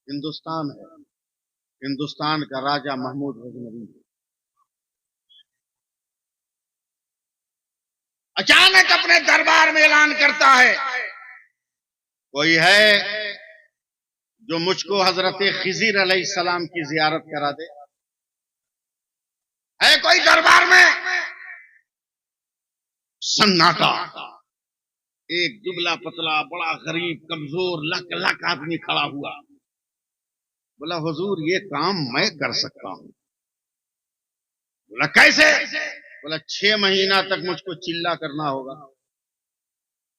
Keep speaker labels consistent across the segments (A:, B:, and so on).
A: हिंदुस्तान है, हिंदुस्तान का राजा महमूद गजनवी अचानक अपने दरबार में ऐलान करता है, कोई है जो मुझको हजरत खिजीर अलैहिस्सलाम की जियारत करा दे? है कोई दरबार में? सन्नाटा। एक दुबला पतला बड़ा गरीब कमजोर लक लक आदमी खड़ा हुआ। बोला, हुजूर ये काम मैं कर सकता हूं। बोला, कैसे? बोला, 6 महीना तक मुझको चिल्ला करना होगा।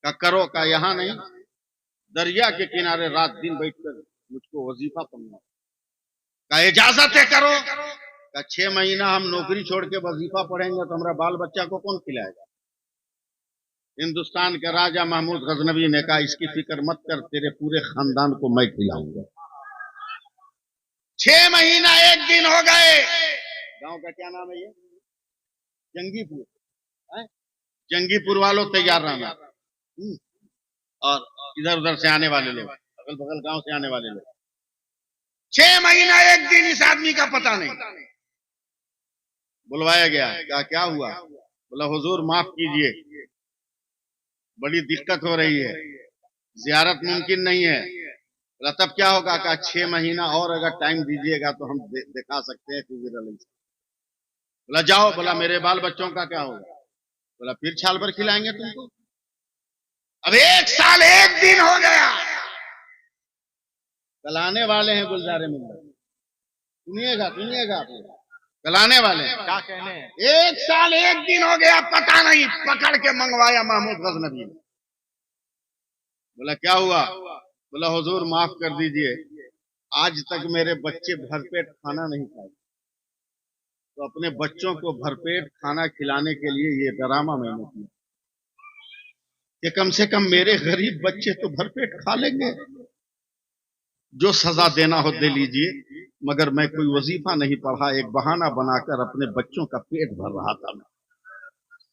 A: का करो? का यहां नहीं, दरिया के किनारे रात दिन बैठकर मुझको वजीफा पढ़ना। का इजाजत है? करो। का 6 महीना हम नौकरी छोड़ के वजीफा पढ़ेंगे तो हमारा बाल बच्चा को कौन खिलाएगा? हिंदुस्तान के राजा महमूद गजनवी ने कहा, इसकी फिक्र मत कर, तेरे पूरे खानदान को मैं खिलाऊंगा। 6 महीना 1 दिन हो गए। गांव का क्या नाम है ये? जंगीपुर है? जंगीपुर वालों तैयार रहना। और इधर उधर से आने वाले लोग, अगल बगल गांव से आने वाले लोग। 6 महीना 1 दिन इस आदमी का पता नहीं। बुलवाया गया। कहा, क्या हुआ? बोला, हुजूर माफ कीजिए, बड़ी दिक्कत हो रही है, जियारत मुमकिन नहीं है। बोला, तब क्या होगा? कहा, 6 महीना और अगर टाइम दीजिएगा तो हम दिखा सकते हैं खिजीर अलैहिस्सलाम। बोला, जाओ। बोला, मेरे बाल बच्चों का क्या होगा? बोला, फिर छाल भर खिलाएंगे तुमको। अब 1 साल 1 दिन हो गया। कल आने वाले हैं गुलजारे मिल्लत, सुनिएगा सुनिएगा, कल आने वाले हैं। क्या कहने? 1 साल 1 दिन हो गया, पता नहीं, पकड़ के मंगवाया महमूद गजनवी ने। बोला, क्या हुआ? बोला, हुजूर माफ कर दीजिए, आज तक मेरे बच्चे भरपेट खाना नहीं खाए, तो अपने बच्चों को भरपेट खाना खिलाने के लिए ये ड्रामा मैंने किया कि कम से कम मेरे गरीब बच्चे तो भरपेट खा लेंगे। जो सजा देना हो दे लीजिए, मगर मैं कोई वजीफा नहीं पढ़ा, एक बहाना बनाकर अपने बच्चों का पेट भर रहा था।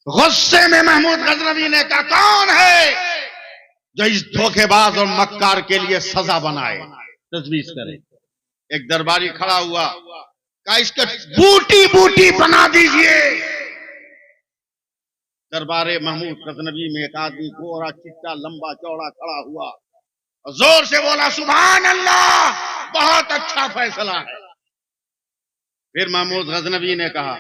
A: गुस्से में महमूद गजनवी ने कहा, कौन है जो इस धोखेबाज और मक्कार के लिए सजा बनाए, तजवीज करे? एक दरबारी खड़ा हुआ, कहा, इसका बूटी बूटी बना दीजिए। दरबारे महमूद गजनवी में एक आदमी गोरा चिट्टा लंबा चौड़ा खड़ा हुआ, जोर से बोला, सुभान अल्लाह, बहुत अच्छा फैसला है। फिर महमूद गजनवी ने कहा,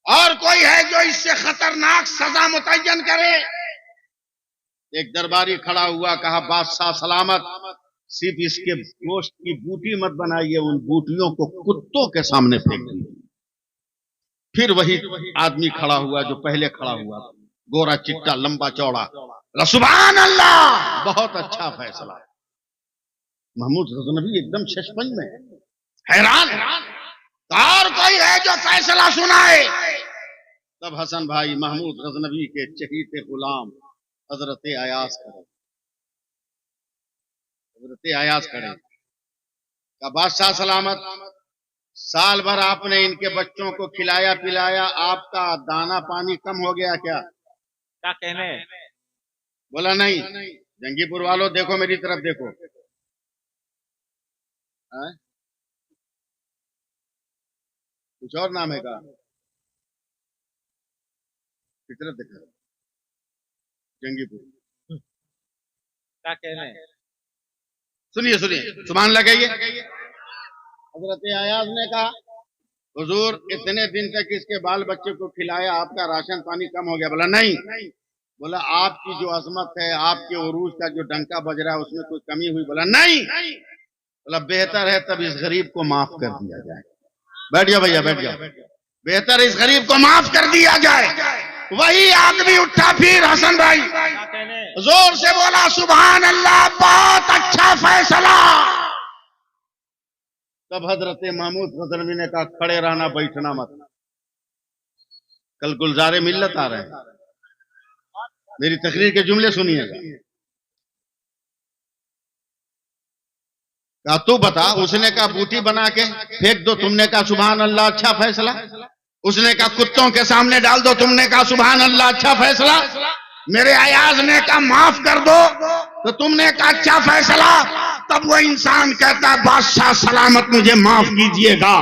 A: और कोई है जो इससे खतरनाक सजा मुतय्यन करे? एक दरबारी खड़ा हुआ, कहा, बादशाह सलामत, सिर्फ इसके गोश्त की बूटी मत बनाइए, उन बूटियों को कुत्तों के सामने फेंक दीजिए। फिर वही आदमी खड़ा हुआ जो पहले खड़ा हुआ, गोरा चिट्टा लंबा चौड़ा, सुभान अल्लाह, बहुत अच्छा फैसला है। महमूद गजनवी एकदम शशपंज में, हैरान। और कोई है जो फैसला सुनाए? तब हसन भाई महमूद गजनवी के चहीते गुलाम हजरत अयाज खड़े। का बादशाह सलामत, साल भर आपने इनके बच्चों को खिलाया पिलाया, आपका दाना पानी कम हो गया क्या?
B: क्या कहने?
A: बोला, नहीं। जंगीपुर वालों देखो, मेरी तरफ देखो। कुछ और नाम है का? किस तरफ देखा? जंगीपुर।
B: क्या कहने?
A: सुनिए सुनिए, सुभान लगाइए। हजरत अयाज ने कहा, हुजूर इतने दिन तक इसके बाल बच्चे को खिलाया, आपका राशन पानी कम हो गया। बोला, नहीं। बोला, आपकी जो अजमत है, आपके उरूज का जो डंका बज रहा है, उसमें कोई कमी हुई? बोला, नहीं। बोला, बेहतर है तब इस गरीब को माफ कर दिया जाए। बैठ जाओ भैया, बैठ जाओ। बेहतर इस गरीब को माफ कर दिया जाए। वही आदमी उठा, फिर हसन भाई जोर से बोला, सुभान अल्लाह, बहुत अच्छा फैसला। तब हजरत महमूद गजनवी ने कहा, खड़े रहना, बैठना मत, कल गुलजारे मिल्लत आ रहे हैं, मेरी तकरीर के जुमले सुनिएगा। कहा, तू बता। उसने कहा, बूटी बना के फेंक दो, तुमने कहा सुभान अल्लाह, अच्छा फैसला। उसने कहा, कुत्तों के सामने डाल दो, तुमने कहा सुभान अल्लाह, अच्छा फैसला। मेरे अयाज ने कहा, माफ कर दो, तो तुमने कहा अच्छा फैसला। तब वो इंसान कहता है बादशाह सलामत मुझे माफ कीजिएगा,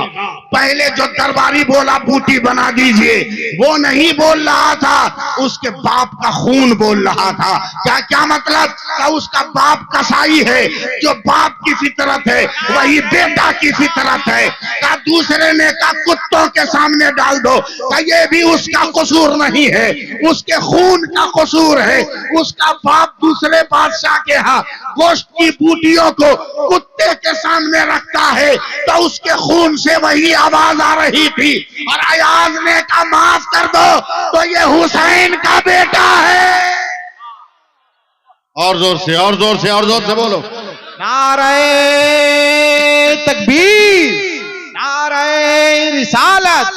A: पहले जो दरबारी बोला बूटी बना दीजिए वो नहीं बोल रहा था, उसके बाप का खून बोल रहा था। क्या क्या मतलब? क्या उसका बाप कसाई है, जो बाप की फितरत है वही बेटा की फितरत है। क्या दूसरे ने कहा कुत्तों के सामने डाल दो, क्या ये भी उसका कसूर नहीं है, उसके खून का कसूर है। उसका बाप दूसरे बादशाह के यहाँ गोश्त की बूटियों को कुत्ते के सामने रखता है तो उसके खून से वही आवाज आ रही थी, और अयाज ने कहा माफ कर दो तो ये हुसैन का बेटा है। और जोर से, और जोर से, और जोर से बोलो।
B: नारे तकबीर, नारे रिसालत,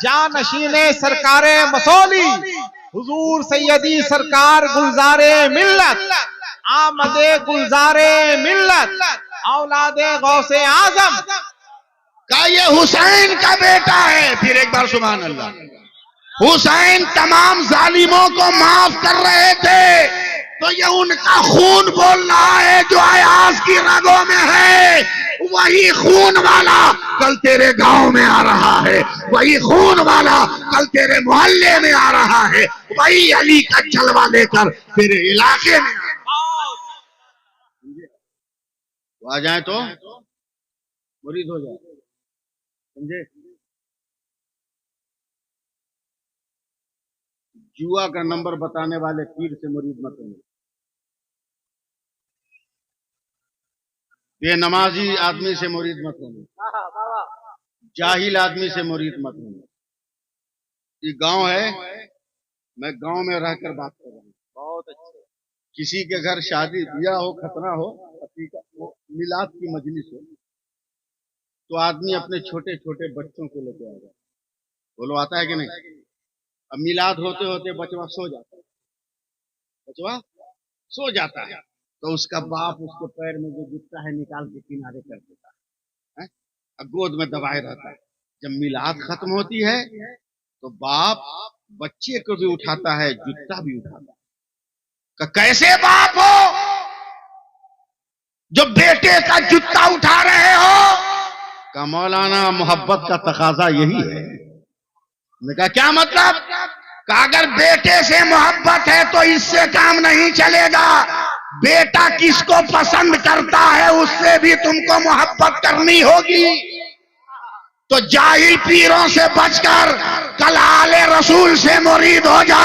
B: जानशीने सरकारे मसौली, हुजूर सैयदी सरकार गुलजारे मिल्लत, आमदे गुलजारे मिल्लत, औलादे गौसे आजम
A: का ये हुसैन का बेटा है। फिर एक बार सुभान अल्लाह। हुसैन तमाम जालिमों को माफ कर रहे थे तो ये उनका खून बोल रहा है जो अयाज की रगों में है। वही खून वाला कल तेरे गांव में आ रहा है, वही खून वाला कल तेरे मोहल्ले में आ रहा है, वही अली का जलवा लेकर तेरे इलाके में आ जाए तो मुरीद हो जाए। समझे? जुआ का नंबर बताने वाले पीर से मुरीद मत होना, बेनमाजी आदमी से मुरीद मत होना, जाहिल आदमी से मुरीद मत होना। ये गांव है, मैं गांव में रहकर बात कर रहा हूँ।
B: बहुत अच्छे।
A: किसी के घर शादी ब्याह हो, खतना हो, वो मिलाद की मजलिस हो तो आदमी अपने छोटे छोटे बच्चों को लेके आ जाता। बोलो आता है कि नहीं? अब मिलाद होते होते बचवा सो जाता है, बचवा सो जाता है तो उसका बाप उसके पैर में जो जूता है निकाल के किनारे कर देता है, अब गोद में दबाए रहता है। जब मिलाद खत्म होती है तो बाप बच्चे को भी उठाता है, जूता भी उठाता है। कैसे बाप हो जो बेटे का जूता उठा रहे हो? का मौलाना मोहब्बत का तकाजा यही है। मैं कहा क्या मतलब? का अगर बेटे से मोहब्बत है तो इससे काम नहीं चलेगा। बेटा किसको पसंद करता है उससे भी तुमको मोहब्बत करनी होगी। तो जाहिल पीरों से बचकर कल आले रसूल से मुरीद हो जा,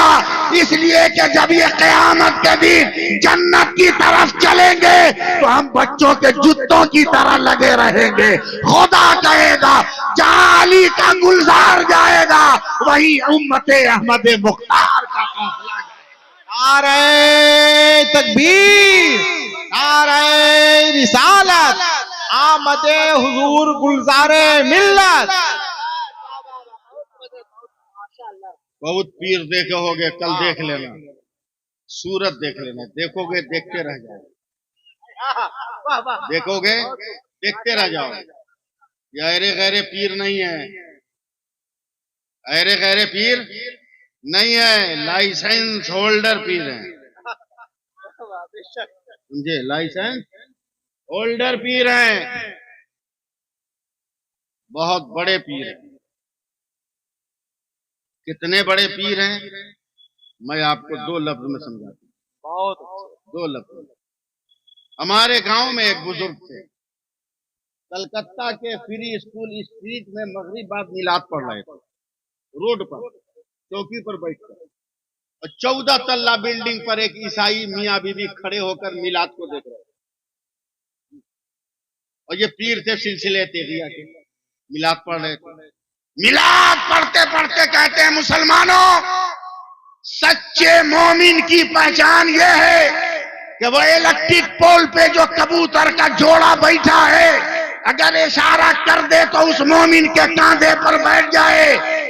A: इसलिए कि जब ये क़यामत के दिन जन्नत की तरफ चलेंगे तो हम बच्चों के जूतों की तरह लगे रहेंगे। खुदा कहेगा जहां अली का गुलजार जाएगा वही उम्मते अहमद मुख्तार का काफिला जाएगा।
B: नारे तकबीर, नारे रिसालत, आमदे हुजूर गुलजारे मिल्लत।
A: बहुत पीर देखे होगे, कल देख लेना, सूरत देख लेना, देखोगे देखते रह जाओगे, देखोगे देखते रह जाओगे। ये अरे गैरे पीर नहीं है, अरे गैरे पीर नहीं है, लाइसेंस होल्डर पीर है। समझे? लाइसेंस होल्डर पीर हैं, बहुत बड़े पीर हैं। कितने बड़े पीर हैं मैं आपको दो लफ्ज में समझाता हूँ।
B: बहुत
A: दो लफ्ज। हमारे गांव में एक बुजुर्ग थे, कलकत्ता के फ्री स्कूल स्ट्रीट में मगरिब बाद मिलाद पढ़ रहे थे, रोड पर चौकी पर बैठकर, और 14 तल्ला बिल्डिंग पर एक ईसाई मियाँ बीबी खड़े होकर मिलाद को देख रहे थे। और ये पीर थे सिलसिले तेगिया के, मिलाद पढ़ रहे थे। मिलाद पढ़ते पढ़ते कहते हैं मुसलमानों, सच्चे मोमिन की पहचान ये है कि वो इलेक्ट्रिक पोल पे जो कबूतर का जोड़ा बैठा है अगर इशारा कर दे तो उस मोमिन के कांधे पर बैठ जाए।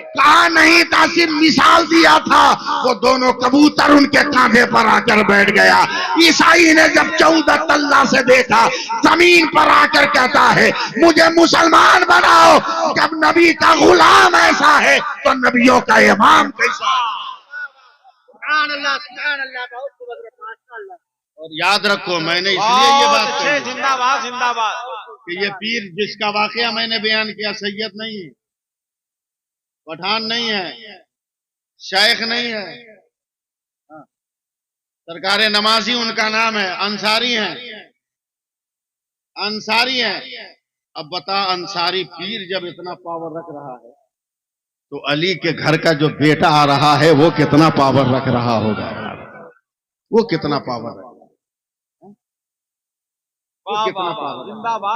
A: कहा नहीं था, सिर्फ मिसाल दिया था, वो दोनों कबूतर उनके कांधे पर आकर बैठ गया। ईसाई ने जब 14 तल्ला से देखा, जमीन पर आकर कहता है मुझे मुसलमान बनाओ। जब नबी का गुलाम ऐसा है तो नबियों का इमाम कैसा है? और याद रखो मैंने इसलिए ये बात
B: अच्छे,
A: कही
B: जिंदाबाद जिंदाबाद।
A: कि ये पीर जिसका वाकया मैंने बयान किया सैयद नहीं है, पठान नहीं है, शेख नहीं है, हाँ। सरकारे नमाजी उनका नाम है, अंसारी हैं, अंसारी हैं। अब बता अंसारी पीर जब इतना पावर रख रहा है तो अली के घर का जो बेटा आ रहा है वो कितना पावर रख रहा होगा यार, वो कितना पावर रख रहा है, वो कितना पावर
B: जिंदाबाद।